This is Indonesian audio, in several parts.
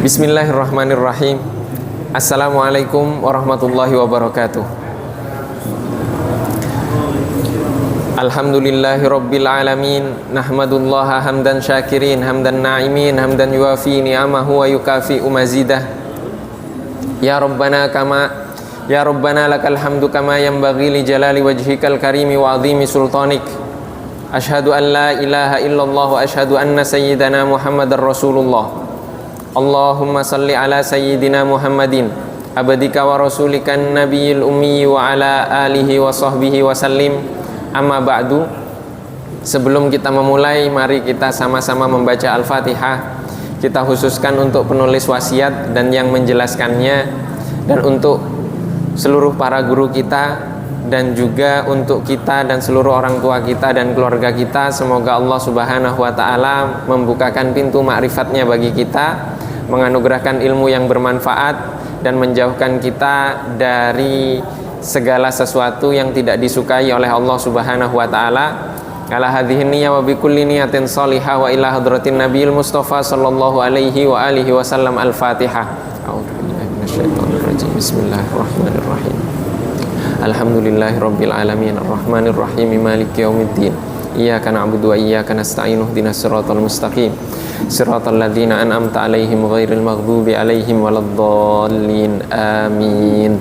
Bismillahirrahmanirrahim. Assalamualaikum warahmatullahi wabarakatuh. Alhamdulillahi rabbil alamin. Nahmadullaha hamdan syakirin, hamdan na'imin, hamdan yuafi ni'amahu wa yukafi'u mazidah. Ya Rabbana lakal hamdu kama yanbaghi li jalali wajhikal karimi wa azimi sultanik. Ashhadu an la ilaha illallah wa ashhadu anna sayyidana Muhammadar Rasulullah. Allahumma salli ala sayyidina Muhammadin abadika wa rasulikan nabiyil ummi wa ala alihi wa sahbihi wa sallim. Amma ba'du. Sebelum kita memulai, mari kita sama-sama membaca Al-Fatihah. Kita khususkan untuk penulis wasiat dan yang menjelaskannya, dan untuk seluruh para guru kita, dan juga untuk kita dan seluruh orang tua kita dan keluarga kita. Semoga Allah Subhanahu wa ta'ala membukakan pintu ma'rifatnya bagi kita, menganugerahkan ilmu yang bermanfaat, dan menjauhkan kita dari segala sesuatu yang tidak disukai oleh Allah Subhanahu wa ta'ala. Ala hadhihi niyya wa bikulli niyatin salihah wa ila hadratin nabiyil mustafa sallallahu alaihi wa alihi wasallam. Al-Fatihah. A'udzubillahi minasyaitonir rajim. Bismillahirrahmanirrahim. Alhamdulillahi rabbil alamin, arrahmanir rahim, maliki yaumiddin. Iyyaka na'budu wa iyyaka nasta'in, ihdinas siratal mustaqim, siratal ladzina an'amta 'alaihim ghairil maghdubi 'alaihim waladdallin. Amin.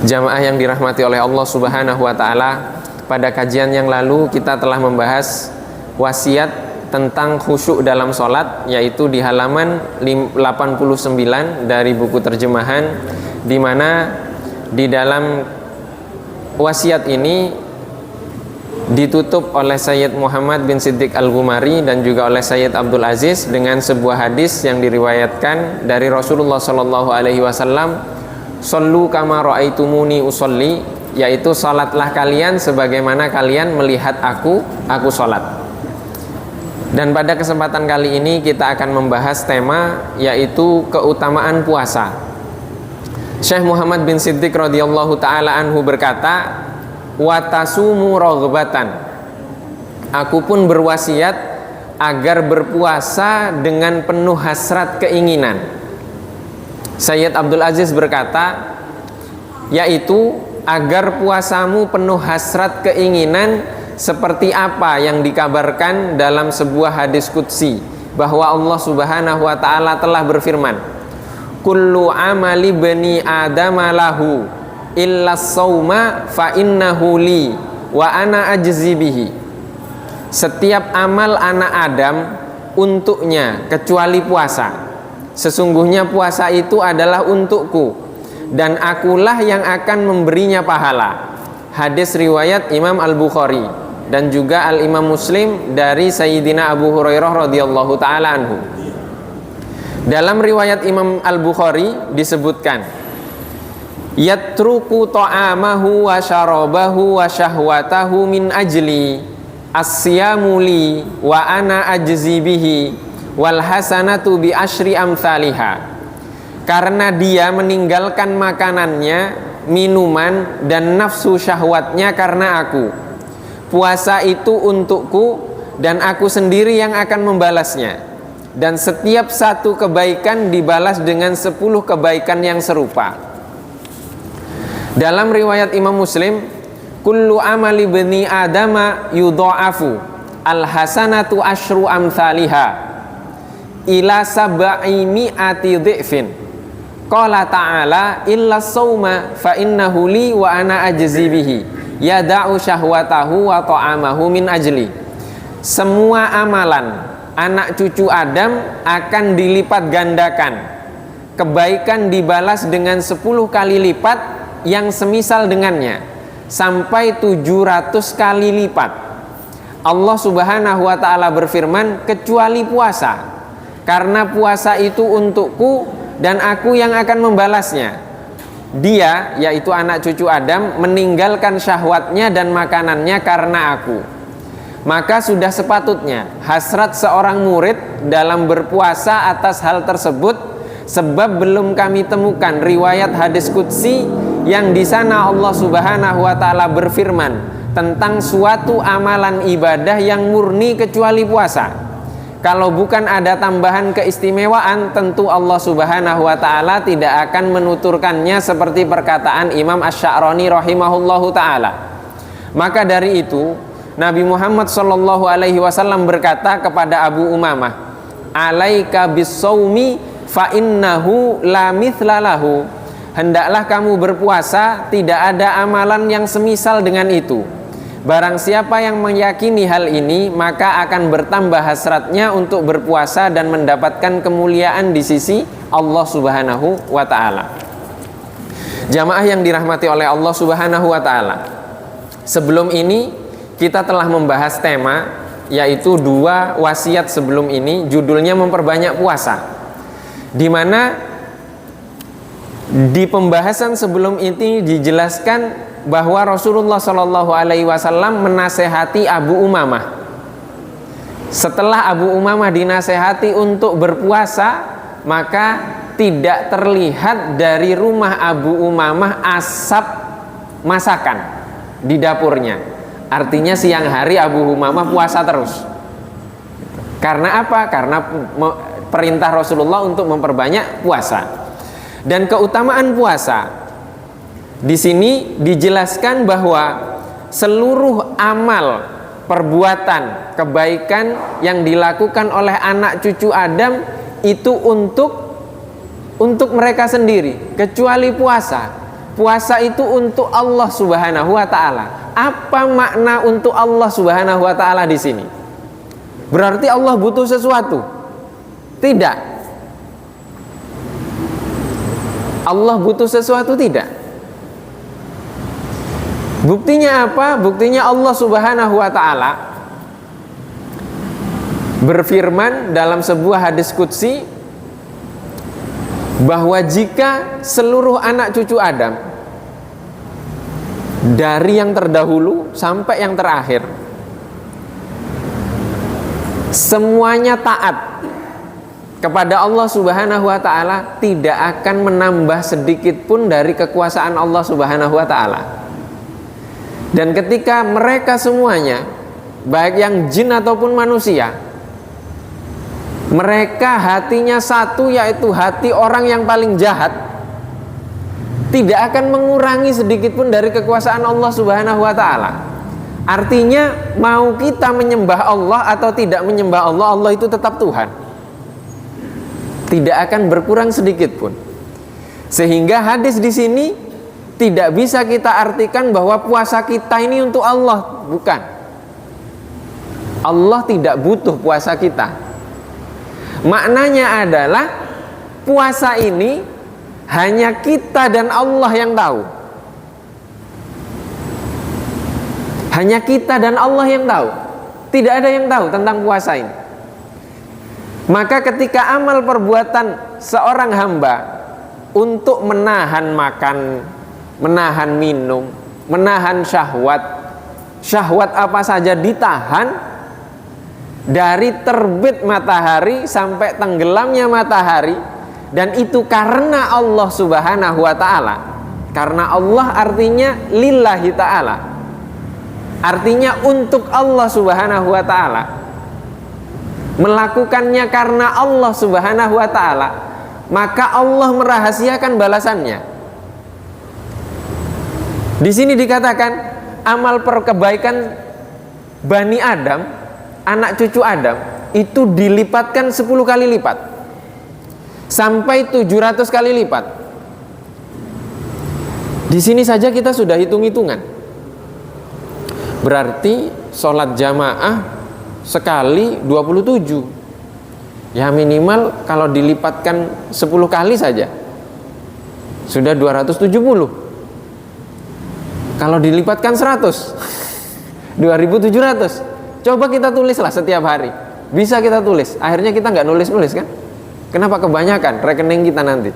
Jamaah yang dirahmati oleh Allah Subhanahu wa taala, pada kajian yang lalu kita telah membahas wasiat tentang khusyuk dalam sholat, yaitu di halaman 89 dari buku terjemahan, di mana di dalam wasiat ini ditutup oleh Sayyid Muhammad bin Siddiq Al-Ghumari dan juga oleh Sayyid Abdul Aziz dengan sebuah hadis yang diriwayatkan dari Rasulullah Sallallahu Alaihi Wasallam, "Shollu kama ra'aitumuni usolli", yaitu salatlah kalian sebagaimana kalian melihat aku salat. Dan pada kesempatan kali ini kita akan membahas tema, yaitu keutamaan puasa. Syekh Muhammad bin Siddiq radhiyallahu taala anhu berkata, "Wa tasumu raghbatan", aku pun berwasiat agar berpuasa dengan penuh hasrat keinginan. Sayyid Abdul Aziz berkata, yaitu agar puasamu penuh hasrat keinginan seperti apa yang dikabarkan dalam sebuah hadis qudsi, bahwa Allah Subhanahu wa taala telah berfirman, "Kullu amali bani adama lahu illa sauma fa innahu li wa ana ajzi bihi". Setiap amal anak Adam untuknya kecuali puasa. Sesungguhnya puasa itu adalah untukku dan akulah yang akan memberinya pahala. Hadis riwayat Imam Al-Bukhari dan juga Al-Imam Muslim dari Sayyidina Abu Hurairah radhiyallahu taala anhu. Dalam riwayat Imam Al-Bukhari disebutkan, "Yatruku ta'amahu wa syarabahu wa syahwatahu min ajli, as-siyamu li wa ana ajzi bihi, wal hasanatu bi asyri amsalihah." Karena dia meninggalkan makanannya, minuman, dan nafsu syahwatnya karena aku. Puasa itu untukku dan aku sendiri yang akan membalasnya. Dan setiap satu kebaikan dibalas dengan 10 kebaikan yang serupa. Dalam riwayat Imam Muslim, "Kullu amali bani adama yudha'afu, al-hasanatu asyru amthaliha ila sab'i mi'ati dhi'fin. Qala ta'ala illa sawma fa innahu li wa ana ajzi bihi, yada'u syahwatahu wa ta'amahu min ajli." Semua amalan anak cucu Adam akan dilipat gandakan. Kebaikan dibalas dengan 10 kali lipat yang semisal dengannya, sampai 700 kali lipat. Allah Subhanahu wa ta'ala berfirman, kecuali puasa, karena puasa itu untukku dan aku yang akan membalasnya. Dia, yaitu anak cucu Adam, meninggalkan syahwatnya dan makanannya karena aku. Maka sudah sepatutnya hasrat seorang murid dalam berpuasa atas hal tersebut, sebab belum kami temukan riwayat hadis qudsi yang di sana Allah Subhanahu wa taala berfirman tentang suatu amalan ibadah yang murni kecuali puasa. kalau bukan ada tambahan keistimewaan, tentu Allah Subhanahu wa taala tidak akan menuturkannya seperti perkataan Imam Asy-Sya'rani rahimahullahu taala. Maka dari itu Nabi Muhammad sallallahu alaihi wasallam berkata kepada Abu Umamah, "Alaika bis-shaumi fa innahu la mithla lahu." Hendaklah kamu berpuasa, tidak ada amalan yang semisal dengan itu. Barang siapa yang meyakini hal ini, maka akan bertambah hasratnya untuk berpuasa dan mendapatkan kemuliaan di sisi Allah Subhanahu wa taala. Jamaah yang dirahmati oleh Allah Subhanahu wa taala. Sebelum ini kita telah membahas tema, yaitu 2 wasiat sebelum ini, judulnya memperbanyak puasa. Di mana di pembahasan sebelum ini dijelaskan bahwa Rasulullah Shallallahu Alaihi Wasallam menasehati Abu Umamah. Setelah Abu Umamah dinasehati untuk berpuasa, maka tidak terlihat dari rumah Abu Umamah asap masakan di dapurnya. Artinya siang hari Abu Umamah puasa terus. Karena apa? Karena perintah Rasulullah untuk memperbanyak puasa. Dan keutamaan puasa di sini dijelaskan bahwa seluruh amal, perbuatan, kebaikan yang dilakukan oleh anak cucu Adam itu untuk mereka sendiri, kecuali puasa. Puasa itu untuk Allah Subhanahu wa taala. Apa makna untuk Allah Subhanahu wa taala di sini? Berarti Allah butuh sesuatu? Tidak. Allah butuh sesuatu? Tidak. Buktinya apa? Buktinya Allah Subhanahu wa taala berfirman dalam sebuah hadis qudsi bahwa jika seluruh anak cucu Adam dari yang terdahulu sampai yang terakhir semuanya taat kepada Allah Subhanahu wa taala, tidak akan menambah sedikit pun dari kekuasaan Allah Subhanahu wa taala. Dan ketika mereka semuanya, baik yang jin ataupun manusia, mereka hatinya satu, yaitu hati orang yang paling jahat, tidak akan mengurangi sedikit pun dari kekuasaan Allah Subhanahu wa taala. Artinya mau kita menyembah Allah atau tidak menyembah Allah, Allah itu tetap Tuhan. Tidak akan berkurang sedikit pun. Sehingga hadis di sini tidak bisa kita artikan bahwa puasa kita ini untuk Allah. Bukan. Allah tidak butuh puasa kita. Maknanya adalah puasa ini hanya kita dan Allah yang tahu. Hanya kita dan Allah yang tahu. Tidak ada yang tahu tentang puasa ini. Maka ketika amal perbuatan seorang hamba untuk menahan makan, menahan minum, menahan syahwat, syahwat apa saja ditahan, dari terbit matahari sampai tenggelamnya matahari, dan itu karena Allah Subhanahu wa taala. Karena Allah artinya lillahi ta'ala, artinya untuk Allah Subhanahu wa ta'ala. Melakukannya karena Allah Subhanahu wa ta'ala, maka Allah merahasiakan balasannya. Di sini dikatakan amal perkebaikan Bani Adam, anak cucu Adam, itu dilipatkan 10 kali lipat sampai 700 kali lipat. Di sini saja kita sudah hitung-hitungan. Berarti sholat jamaah sekali 27. Ya minimal kalau dilipatkan 10 kali saja sudah 270. Kalau dilipatkan 100 2700. Coba kita tulislah setiap hari. Bisa kita tulis. Akhirnya kita nggak nulis-nulis kan? Kenapa kebanyakan rekening kita nanti?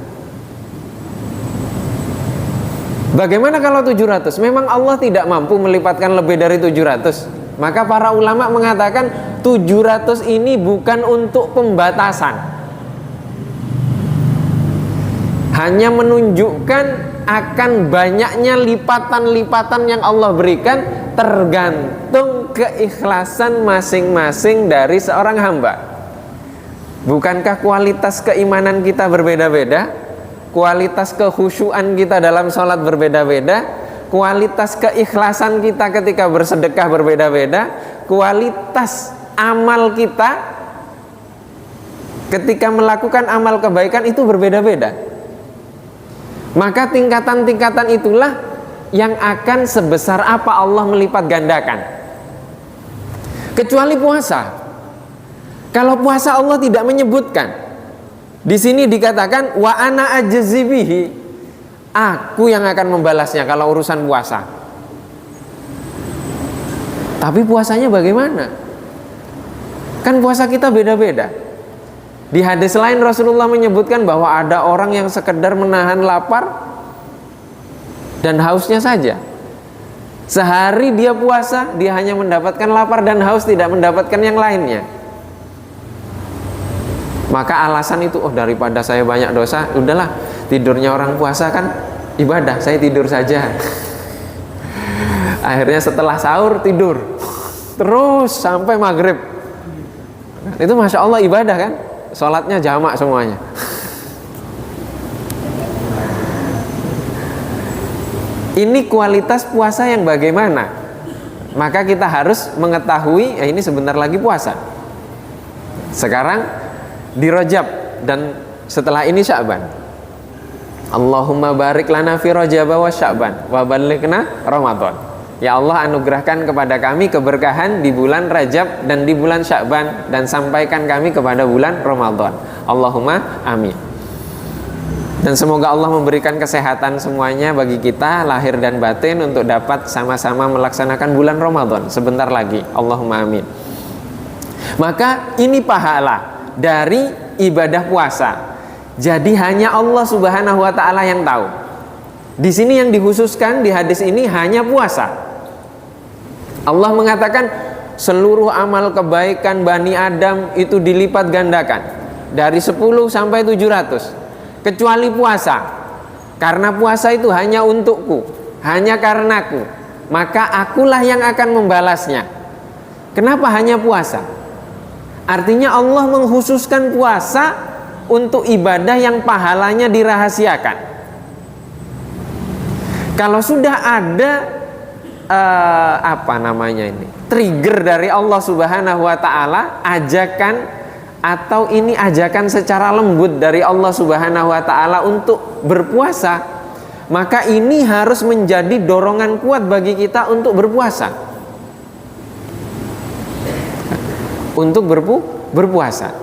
Bagaimana kalau 700? Memang Allah tidak mampu melipatkan lebih dari 700. Maka para ulama mengatakan 700 ini bukan untuk pembatasan, hanya menunjukkan akan banyaknya lipatan-lipatan yang Allah berikan, tergantung keikhlasan masing-masing dari seorang hamba. Bukankah kualitas keimanan kita berbeda-beda? Kualitas kekhusyuan kita dalam sholat berbeda-beda? Kualitas keikhlasan kita ketika bersedekah berbeda-beda? Kualitas amal kita ketika melakukan amal kebaikan itu berbeda-beda. Maka tingkatan-tingkatan itulah yang akan sebesar apa Allah melipat gandakan. Kecuali puasa. Kalau puasa Allah tidak menyebutkan. Di sini dikatakan wa ana ajzi bihi. Aku yang akan membalasnya kalau urusan puasa. Tapi puasanya bagaimana? Kan puasa kita beda-beda. Di hadis lain Rasulullah menyebutkan bahwa ada orang yang sekedar menahan lapar dan hausnya saja. Sehari dia puasa, dia hanya mendapatkan lapar dan haus, tidak mendapatkan yang lainnya. Maka alasan itu, oh daripada saya banyak dosa, udahlah tidurnya orang puasa kan ibadah, saya tidur saja. Akhirnya setelah sahur tidur terus sampai maghrib. Itu Masya Allah ibadah kan, sholatnya jamak semuanya. Ini kualitas puasa yang bagaimana? Maka kita harus mengetahui, ini sebentar lagi puasa. Sekarang di Rajab dan setelah ini Sya'ban. Allahumma barik lana fi Rajab wa Sya'ban wa ballighna Ramadan. Ya Allah, anugerahkan kepada kami keberkahan di bulan Rajab dan di bulan Sya'ban, dan sampaikan kami kepada bulan Ramadan. Allahumma amin. Dan semoga Allah memberikan kesehatan semuanya bagi kita, lahir dan batin, untuk dapat sama-sama melaksanakan bulan Ramadan sebentar lagi. Allahumma amin. Maka ini pahala dari ibadah puasa. Jadi hanya Allah Subhanahu wa taala yang tahu. Di sini yang dikhususkan di hadis ini hanya puasa. Allah mengatakan seluruh amal kebaikan Bani Adam itu dilipat gandakan dari 10 sampai 700 kecuali puasa. Karena puasa itu hanya untukku, hanya karenaku, maka akulah yang akan membalasnya. Kenapa hanya puasa? Artinya Allah mengkhususkan puasa untuk ibadah yang pahalanya dirahasiakan. Kalau sudah ada trigger dari Allah Subhanahu wa taala, ajakan atau ini ajakan secara lembut dari Allah Subhanahu wa taala untuk berpuasa, maka ini harus menjadi dorongan kuat bagi kita untuk berpuasa. Untuk berpuasa.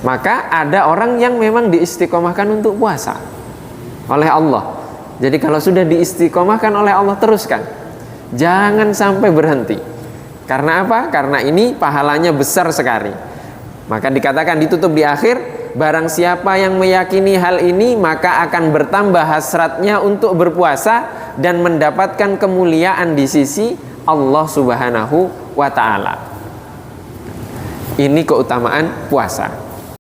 Maka ada orang yang memang diistiqomahkan untuk puasa oleh Allah. Jadi kalau sudah diistiqomahkan oleh Allah, teruskan, jangan sampai berhenti. Karena apa? Karena ini pahalanya besar sekali. Maka dikatakan, ditutup di akhir, barang siapa yang meyakini hal ini maka akan bertambah hasratnya untuk berpuasa dan mendapatkan kemuliaan di sisi Allah Subhanahu wa taala. Ini keutamaan puasa.